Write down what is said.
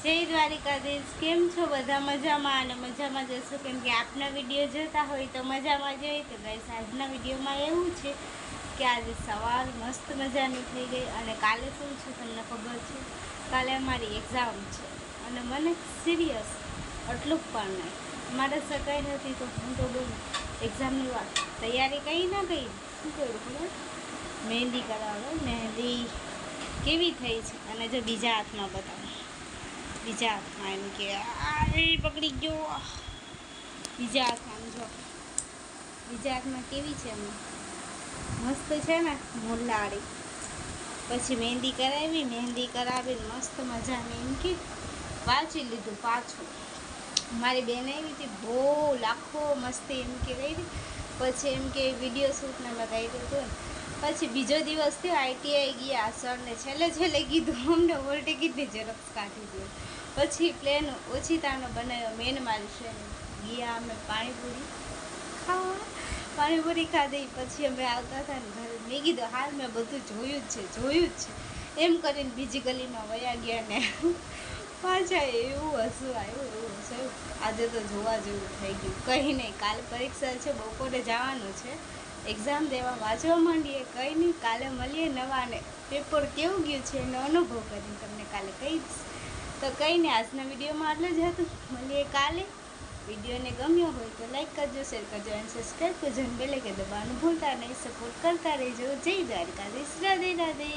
જય દ્વારિકાધીશ। કેમ છો બધા? મજામાં અને મજામાં જશો, કેમ કે આપના વિડીયો જોતા હોય તો મજામાં જોઈએ। તો ગાઈસ આજના વિડીયોમાં એવું છે કે આજે સવાર મસ્ત મજાની થઈ ગઈ અને કાલે શું છે તમને ખબર છે? કાલે અમારી એક્ઝામ છે અને મને સિરિયસ એટલું પણ નહીં, મારે સગાઈ નથી તો હું તો બોલું એક્ઝામની વાત તૈયારી કંઈ ના કંઈ શું કર્યું ખબર? મહેંદી કરાવે। મહેંદી કેવી થઈ છે અને જો બીજા હાથમાં બતાવો, બીજા હાથમાં એમ કે આ પકડી ગયો, બીજા હાથમાં જો બીજા હાથમાં કેવી છે એમ મસ્ત છે ને મોલાળી। પછી મહેંદી કરાવી, મહેંદી કરાવીને મસ્ત મજાની એમ કે વાંચી લીધું પાછું। મારી બેન આવી હતી, બહુ લાખો મસ્તી એમ કે રહી હતી। પછી એમ કે વિડીયો શૂટને લગાવી દીધું। પછી બીજો દિવસ થયો, આઈટીઆઈ ગયા સરને છેલ્લે કીધું અમને ઓલ ટિકિટની ઝેરોક્ષ કાઢી દો। પછી પ્લેન ઓછીતાનો બનાવ્યો, મેન મારી ફ્રેન્ડ ગયા અમે પાણીપુરી ખાધી। પછી અમે આવતા હતા ને ઘરે મેં કીધું હાલ મેં બધું જોયું જ છે એમ કરીને બીજી ગલીમાં વયા ગયા ને પાછા એવું હસવું આવ્યું। આજે તો જોવા જેવું થઈ ગયું। કંઈ નહીં, કાલે પરીક્ષા છે, બપોરે જવાનું છે એક્ઝામ દેવા, વાંચવા માંડીએ। કંઈ નહીં, કાલે મળીએ નવાને પેપર કેવું ગયું છે એનો અનુભવ કરીને તમને કાલે કહીશ। તો કંઈ નહીં, આજના વિડીયોમાં આટલું જ હતું। મળીએ કાલે। વિડીયોને ગમ્યો હોય તો લાઈક કરજો, શેર કરજો અને સબસ્ક્રાઈબ કરજો અને બેલ આઇકન દબાવવાનું ભૂલતા નહીં। સપોર્ટ કરતા રહેજો। જય દ્વારકાધીશ, રાધે રાધે।